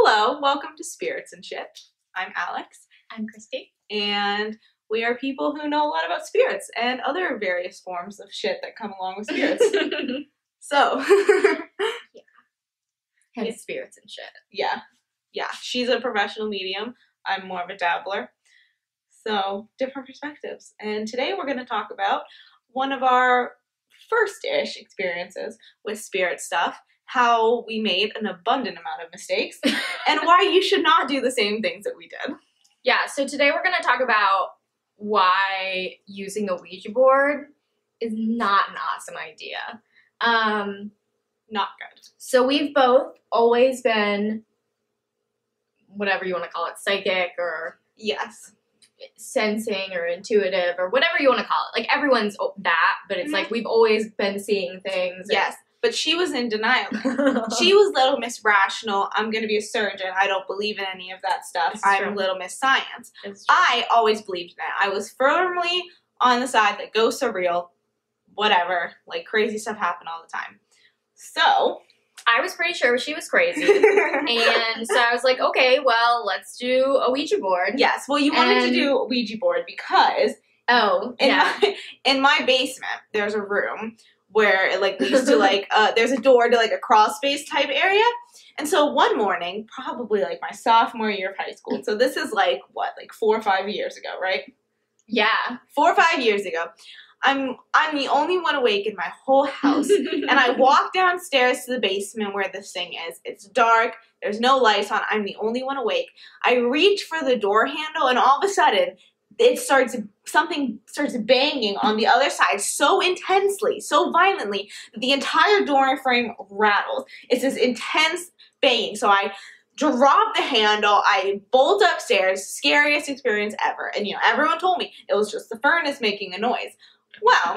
Hello, welcome to Spirits and Shit. I'm Alex, I'm Christy. and we are people who know a lot about spirits and other various forms of shit that come along with spirits. So, Hence spirits and shit. yeah, she's a professional medium. I'm more of a dabbler. So, different perspectives. And today we're going to talk about one of our first-ish experiences with spirit stuff, how we made an abundant amount of mistakes, and why you should not do the same things that we did. Yeah, so today we're going to talk about why using the Ouija board is not an awesome idea. Not good. So we've both always been, whatever you want to call it, psychic or Yes. sensing or intuitive or whatever you want to call it. Like, everyone's that, but it's like we've always been seeing things. Yes, but she was in denial. She was Little Miss Rational. I'm going to be a surgeon. I don't believe in any of that stuff. It's I'm true. Little Miss Science. It's true. I always believed in it. I was firmly on the side that ghosts are real. Whatever. Like, crazy stuff happen all the time. So, I was pretty sure she was crazy. And so I was like, okay, well, let's do a Ouija board. yes, well, you wanted to And- do a Ouija board because Oh, yeah. in my basement, there's a room where it like leads to like there's a door to like a crawl space type area. And so one morning, probably like my sophomore year of high school. So this is like what, like 4 or 5 years ago, right? Yeah. 4 or 5 years ago. I'm the only one awake in my whole house. And I walk downstairs to the basement where this thing is. It's dark. There's no lights on. I'm the only one awake. I reach for the door handle, and all of a sudden, something starts banging on the other side so intensely, so violently, that the entire door frame rattles. It's this intense banging. So I drop the handle, I bolt upstairs, scariest experience ever. And, everyone told me it was just the furnace making a noise. Well,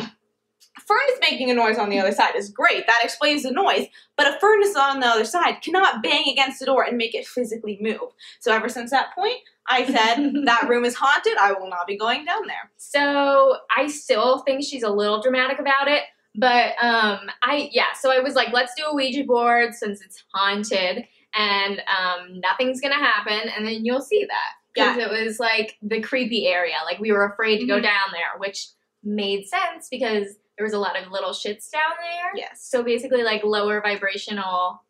furnace making a noise on the other side is great. That explains the noise. But a furnace on the other side cannot bang against the door and make it physically move. So ever since that point, I said, that room is haunted. I will not be going down there. So I still think she's a little dramatic about it. But so I was like, let's do a Ouija board since it's haunted and nothing's going to happen. And then you'll see that. Because it was like the creepy area. Like, we were afraid to go down there, which made sense because there was a lot of little shits down there. Yes. So basically, like, lower vibrational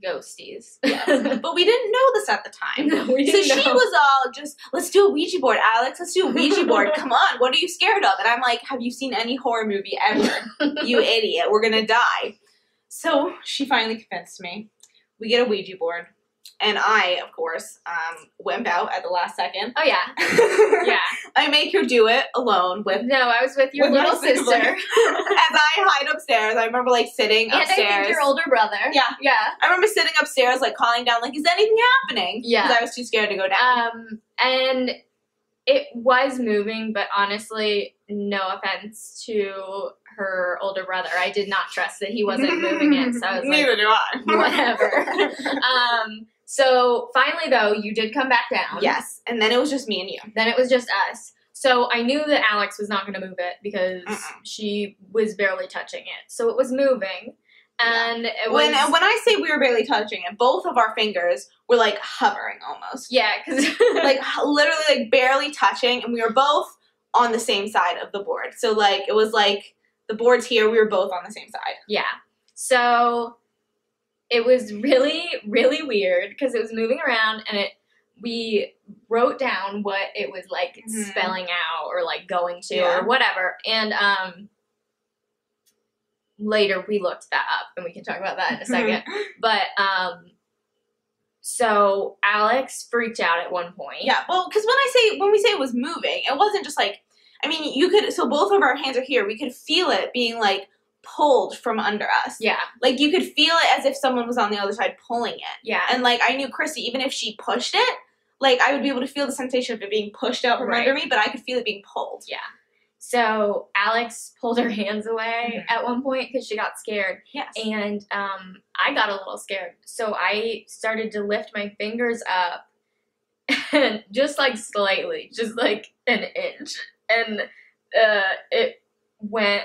ghosties. Yes. But we didn't know this at the time. No, we So didn't she know. was all just, let's do a Ouija board, Alex. Let's do a Ouija board. Come on. What are you scared of? And I'm like, have you seen any horror movie ever? You idiot. We're going to die. So she finally convinced me. We get a Ouija board. And I, of course, wimp out at the last second. Oh, yeah. Yeah. I make her do it alone with No, I was with your With my little sister. sibling. As I hide upstairs. I remember, like, sitting And upstairs. I think your older brother. Yeah. Yeah. I remember sitting upstairs, like, calling down, like, is anything happening? Yeah. Because I was too scared to go down. And it was moving, but honestly, no offense to her older brother. I did not trust that he wasn't moving it, so I was Neither do I. like, whatever. So finally, though, you did come back down. Yes, and then it was just me and you. Then it was just us. So I knew that Alex was not going to move it because she was barely touching it. So it was moving. And it was... When I say we were barely touching it, both of our fingers were, like, hovering almost. Yeah, because... like, literally, like, barely touching, and we were both on the same side of the board. So, like, it was like, the board's here, we were both on the same side. Yeah. So it was really, really weird because it was moving around, and we wrote down what it was, like, spelling out or, like, going to or whatever. And later we looked that up, and we can talk about that in a second. But so Alex freaked out at one point. Yeah, well, because when we say it was moving, it wasn't just like, I mean, you could, so both of our hands are here. We could feel it being, like, pulled from under us. Yeah. Like, you could feel it as if someone was on the other side pulling it. Yeah. And, like, I knew Christy, even if she pushed it, like, I would be able to feel the sensation of it being pushed out from under me, but I could feel it being pulled. Yeah. So Alex pulled her hands away at one point because she got scared. Yes. And I got a little scared. So I started to lift my fingers up and just, like, slightly, just, like, an inch. And it went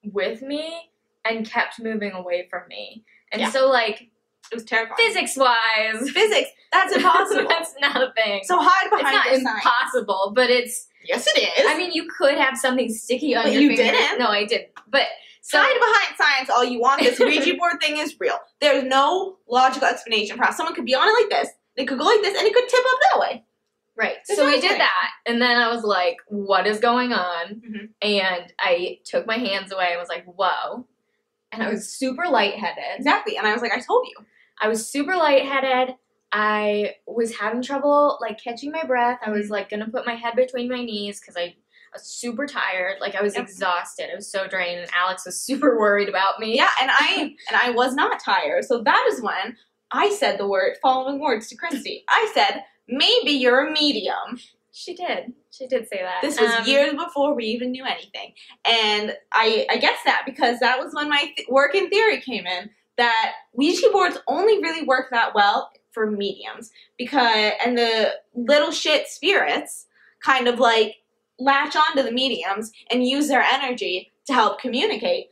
with me and kept moving away from me. And so, like, It was terrifying. Physics-wise. Physics. That's impossible. That's not a thing. So hide behind It's not your science. impossible, but it's... Yes, it is. I mean, you could have something sticky on But your you finger. didn't. No, I didn't. But... So, hide behind science all you want. This Ouija board thing is real. There's no logical explanation for how someone could be on it like this. They could go like this, and it could tip up that way. right. There's So no we did explanation. that, and then I was like, what is going on? Mhm. And I took my hands away. I was like, whoa. And I was super lightheaded. Exactly. And I was like, I told you. I was super lightheaded. I was having trouble, like, catching my breath. I was, like, gonna put my head between my knees because I was super tired. Like, I was Yep. exhausted. I was so drained, and Alex was super worried about me. Yeah, and I was not tired. So that is when I said the following words to Christy. I said, maybe you're a medium. She did. She did say that. This was years before we even knew anything. And I guess that because that was when my work in theory came in, that Ouija boards only really work that well for mediums. And the little shit spirits kind of like latch onto the mediums and use their energy to help communicate,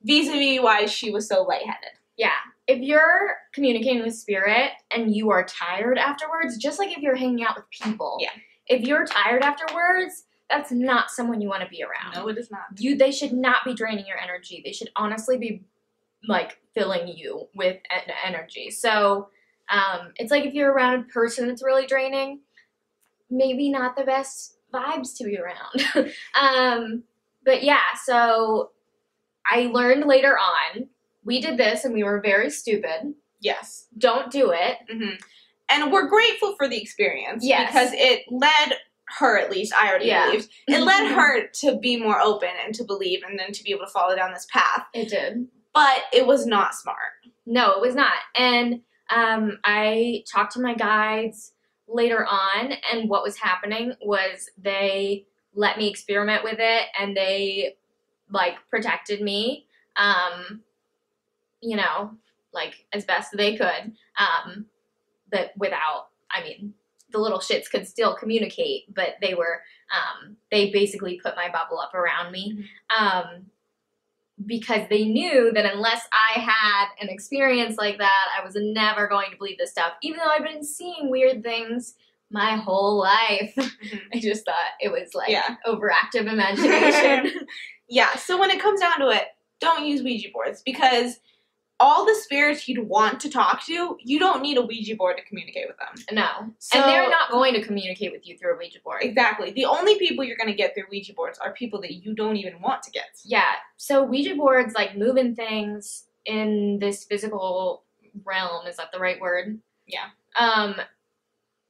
vis-a-vis why she was so lightheaded. Yeah. If you're communicating with spirit and you are tired afterwards, just like if you're hanging out with people. Yeah. If you're tired afterwards, that's not someone you want to be around. No, it is not. They should not be draining your energy. They should honestly be like filling you with energy. So it's like if you're around a person that's really draining, maybe not the best vibes to be around. But yeah, so I learned later on, we did this and we were very stupid. Yes. Don't do it. Mm-hmm. And we're grateful for the experience. Yes. Because it led her, at least, I already believed, it led her to be more open and to believe and then to be able to follow down this path. It did. But it was not smart. No, it was not. And I talked to my guides later on, and what was happening was they let me experiment with it, and they, like, protected me, you know, like, as best they could, but without, I mean, the little shits could still communicate, but they were, they basically put my bubble up around me, because they knew that unless I had an experience like that, I was never going to believe this stuff, even though I've been seeing weird things my whole life. I just thought it was like overactive imagination. Yeah, so when it comes down to it, don't use Ouija boards because all the spirits you'd want to talk to, you don't need a Ouija board to communicate with them. No. So, and they're not going to communicate with you through a Ouija board. Exactly. The only people you're going to get through Ouija boards are people that you don't even want to get. Yeah. So Ouija boards, like, moving things in this physical realm, is that the right word? Yeah.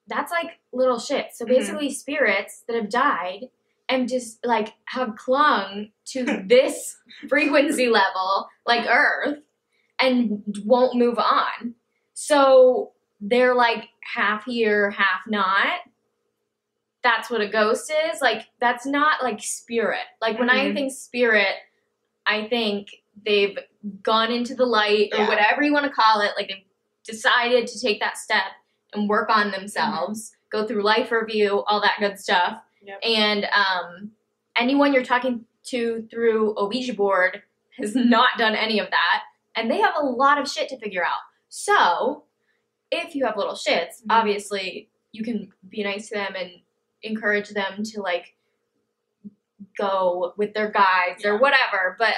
That's like little shit. So basically spirits that have died and just, like, have clung to this frequency level, like Earth, and won't move on. So they're, like, half here, half not. That's what a ghost is. Like, that's not, like, spirit. Like, when I think spirit, I think they've gone into the light, or whatever you want to call it. Like, they've decided to take that step and work on themselves, go through life review, all that good stuff. Yep. And anyone you're talking to through a Ouija board has not done any of that. And they have a lot of shit to figure out. So, if you have little shits, obviously you can be nice to them and encourage them to, like, go with their guides or whatever. But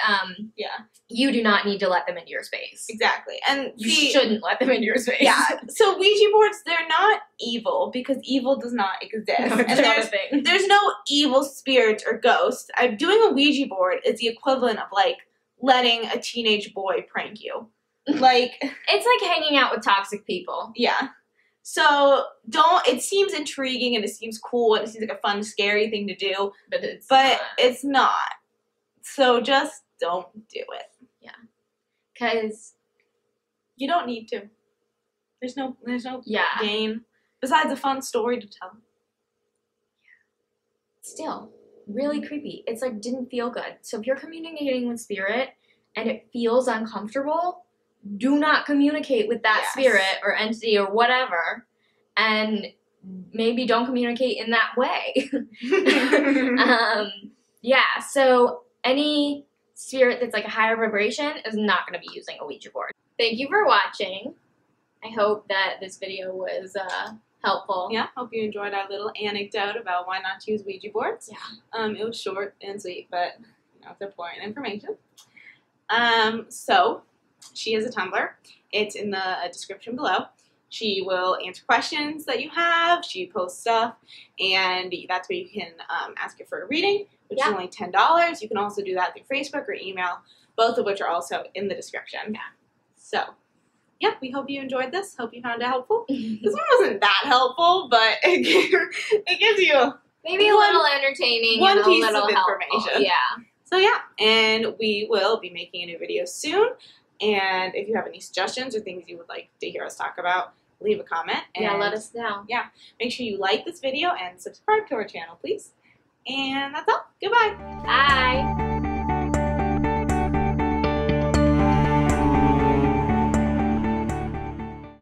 you do not need to let them into your space. Exactly. And You shouldn't let them into your space. Yeah. So Ouija boards, they're not evil because evil does not exist. No, it's and not a thing. there's no evil spirits or ghosts. Doing a Ouija board is the equivalent of, like, letting a teenage boy prank you. Like, It's like hanging out with toxic people. yeah. So it seems intriguing and it seems cool and it seems like a fun, scary thing to do, But it's not. So just don't do it. because You don't need to. There's no Yeah. gain besides a fun story to tell. still really creepy. It's like didn't feel good. So if you're communicating with spirit and it feels uncomfortable, do not communicate with that spirit or entity or whatever, and maybe don't communicate in that way. Yeah, so any spirit that's like a higher vibration is not going to be using a Ouija board. Thank you for watching. I hope that this video was helpful. Yeah, hope you enjoyed our little anecdote about why not to use Ouija boards. Yeah. It was short and sweet, but it's important information. So she has a Tumblr. It's in the description below. She will answer questions that you have. She posts stuff, and that's where you can ask her for a reading, which is only $10. You can also do that through Facebook or email, both of which are also in the description. Yeah. So, yeah, we hope you enjoyed this. Hope you found it helpful. This one wasn't that helpful, but it gives you maybe a little entertaining one and piece a little of information. Helpful. Yeah. So yeah, and we will be making a new video soon. And if you have any suggestions or things you would like to hear us talk about, leave a comment. And yeah, let us know. Yeah, make sure you like this video and subscribe to our channel, please. And that's all. Goodbye. Bye.